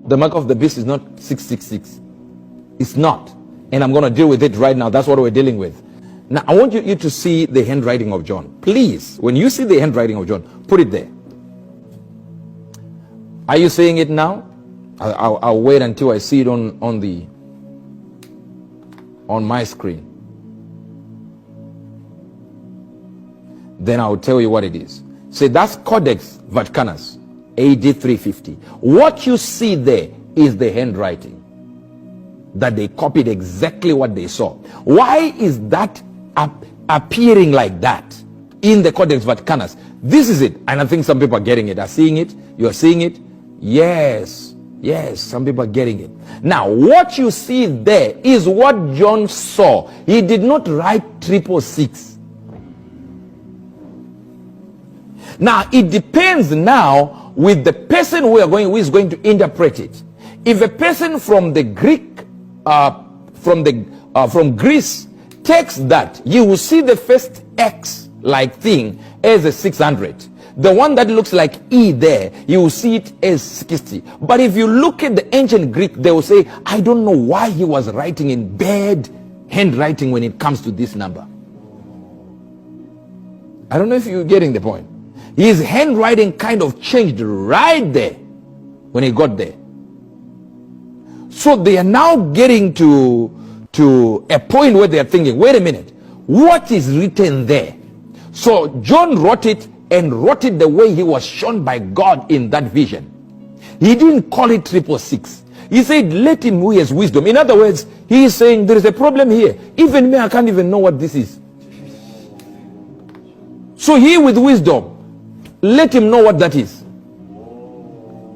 The mark of the beast is not 666. It's not. And I'm going to deal with it right now. That's what we're dealing with. Now, I want you to see the handwriting of John. Please, when you see the handwriting of John, put it there. Are you seeing it now? I'll wait until I see it on my screen. Then I'll tell you what it is. Say, that's Codex Vaticanus, AD 350. What you see there is the handwriting. That they copied exactly what they saw. Why is that appearing like that in the Codex Vaticanus? This is it. And I think some people are getting it. Are seeing it? You're seeing it? Yes. Yes, some people are getting it. Now, what you see there is what John saw. He did not write 666. Now, it depends now with the person who is going to interpret it. If a person from the Greek, from Greece takes that, you will see the first X-like thing as a 600. The one that looks like E there, you will see it as 60. But if you look at the ancient Greek, they will say, I don't know why he was writing in bad handwriting when it comes to this number. I don't know if you're getting the point. His handwriting kind of changed right there when he got there. So they are now getting to a point where they are thinking, wait a minute, what is written there? So John wrote it and wrote it the way he was shown by God in that vision. He didn't call it 666. He said, let him who has wisdom. In other words, he is saying there is a problem here. Even me, I can't even know what this is. So he with wisdom, let him know what that is.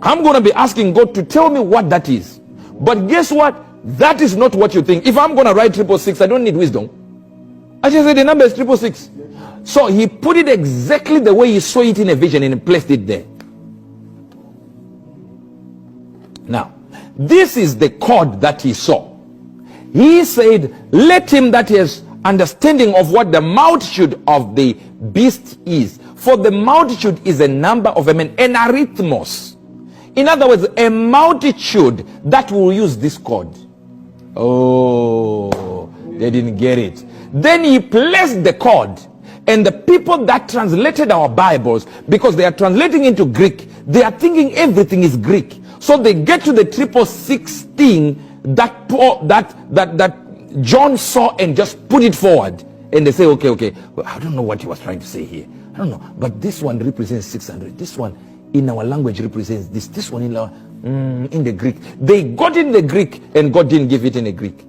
I'm going to be asking God to tell me what that is. But guess what? That is not what you think. If I'm going to write 666, I don't need wisdom. I just said the number is 666. So he put it exactly the way he saw it in a vision and placed it there. Now, this is the code that he saw. He said, let him that has understanding of what the multitude of the beast is. For the multitude is a number of a man, an arithmos. In other words, a multitude that will use this code. Oh, they didn't get it. Then he placed the code, and the people that translated our Bibles, because they are translating into Greek, they are thinking everything is Greek. So they get to the 666 thing that John saw and just put it forward. And they say, okay, well, I don't know what he was trying to say here. I don't know. But this one represents 600. This one in our language represents this. This one in the Greek. They got in the Greek and God didn't give it in the Greek.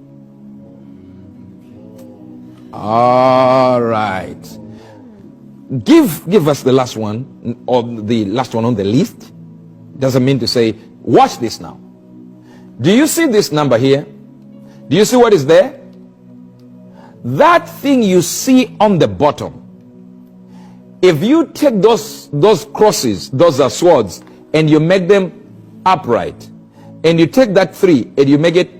All right. Give us the last one, or the last one on the list. Doesn't mean to say, watch this now. Do you see this number here? Do you see what is there? That thing you see on the bottom, if you take those crosses, those are swords, and you make them upright, and you take that 3 and you make it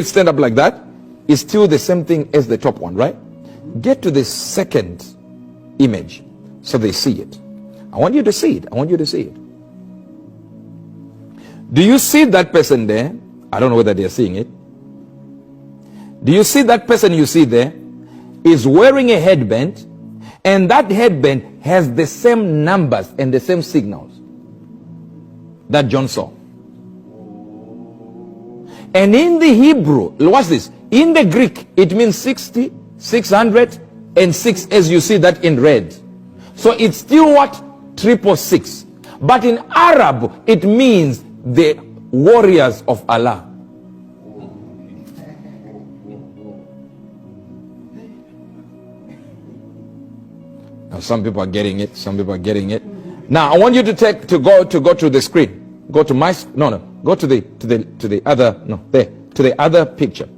stand up like that, it's still the same thing as the top one, right? Get to the second image so they see it. I want you to see it. I want you to see it. Do you see that person there? I don't know whether they are seeing it. Do you see that person you see there is wearing a headband, and that headband has the same numbers and the same signals that John saw. And in the Hebrew, what's this? In the Greek, it means 60, 600, and 6, as you see that in red. So it's still what? 666. But in Arab, it means the warriors of Allah. Now, some people are getting it. Some people are getting it. Now, I want you to go to the screen. Go to my Go to the other picture.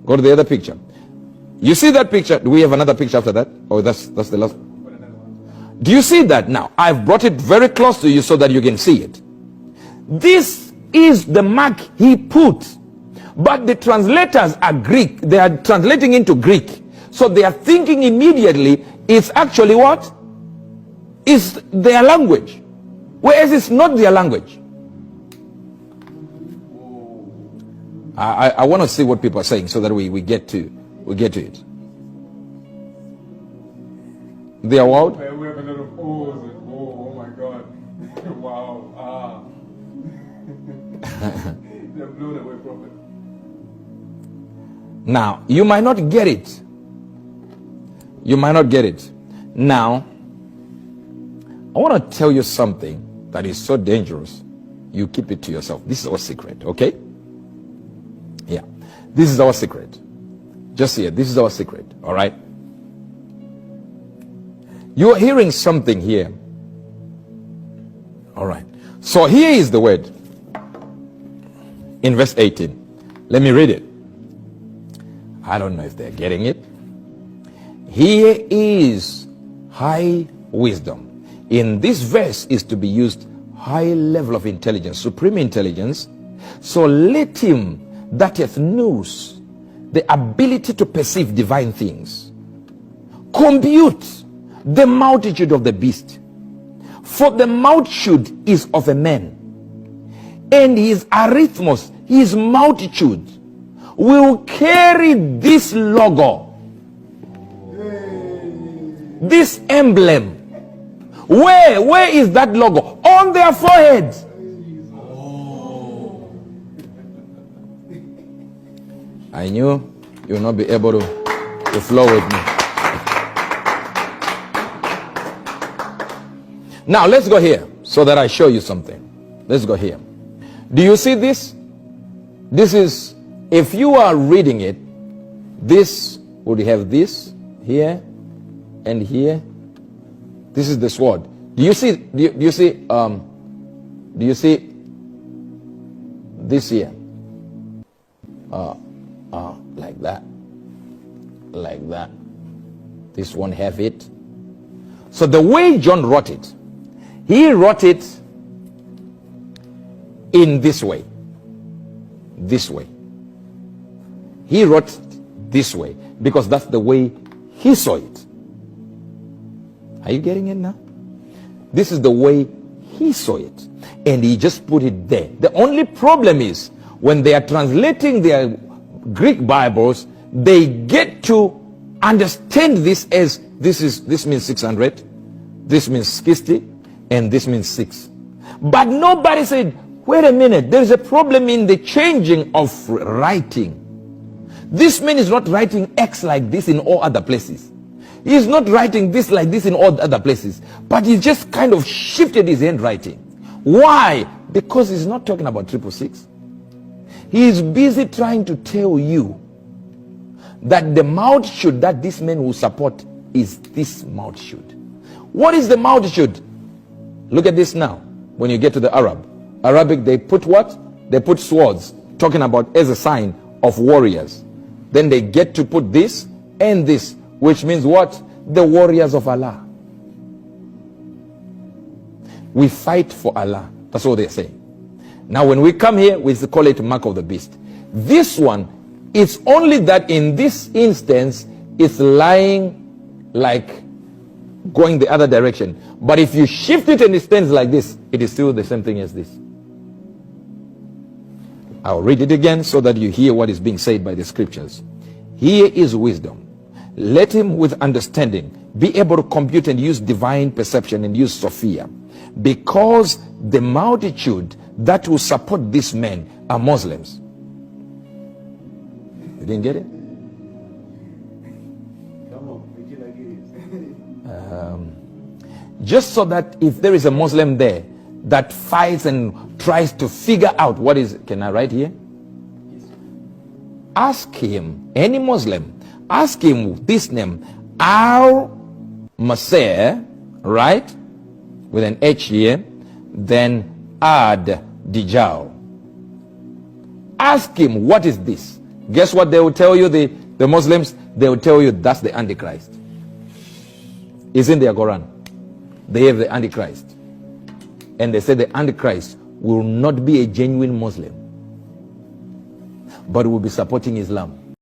Go to the other picture. You see that picture? Do we have another picture after that? Oh, that's the last. Do you see that now? I've brought it very close to you so that you can see it. This is the mark he put. But the translators are Greek. They are translating into Greek. So they are thinking immediately it's actually what? It's their language. Whereas it's not their language. I want to see what people are saying so that we get to it. They are what? We have a lot of O's and oh my God. Wow. They're blown away from it. Now, you might not get it. Now, I want to tell you something that is so dangerous. You keep it to yourself. This is our secret, okay? Yeah. This is our secret. Just here. This is our secret, all right? You're hearing something here. All right. So here is the word. In verse 18. Let me read it. I don't know if they're getting it. Here is high wisdom. In this verse is to be used high level of intelligence, supreme intelligence. So let him that hath knows the ability to perceive divine things compute the multitude of the beast. For the multitude is of a man, and his arithmos, his multitude, will carry this logo, this emblem. Where is that logo? On their foreheads. I knew you will not be able to flow with me. Now let's go here so that I show you something. Let's go here. Do you see this? This is, if you are reading it, this would have this here and here. This is the sword. Do you see this here? Like that. Like that. This one have it. So the way John wrote it, he wrote it in this way. This way. He wrote it this way because that's the way he saw it. Are you getting it now? This is the way he saw it. And he just put it there. The only problem is when they are translating their Greek Bibles, they get to understand this as this means 600, this means 60, and this means 6. But nobody said, wait a minute, there is a problem in the changing of writing. This man is not writing X like this in all other places. He is not writing this like this in all other places. But he just kind of shifted his handwriting. Why? Because he's not talking about 666. He is busy trying to tell you that the multitude that this man will support is this multitude. What is the multitude? Look at this now. When you get to the Arabic, they put what? They put swords, talking about as a sign of warriors. Then they get to put this and this, which means what? The warriors of Allah. We fight for Allah. That's what they're saying. Now when we come here, we call it mark of the beast. This one, it's only that in this instance, it's lying like going the other direction. But if you shift it and it stands like this, it is still the same thing as this. I'll read it again so that you hear what is being said by the scriptures. Here is wisdom. Let him with understanding be able to compute and use divine perception and use Sophia. Because the multitude that will support this man are Muslims. You didn't get it? Come on, we can just so that if there is a Muslim there that fights and tries to figure out what is, can I write here? Ask him, any Muslim, ask him this name, Al-Masih, right? With an H here, then Ad-Dijal. Ask him, what is this? Guess what they will tell you, the Muslims? They will tell you that's the Antichrist. It's in their Quran. They have the Antichrist. And they say the Antichrist will not be a genuine Muslim, but will be supporting Islam.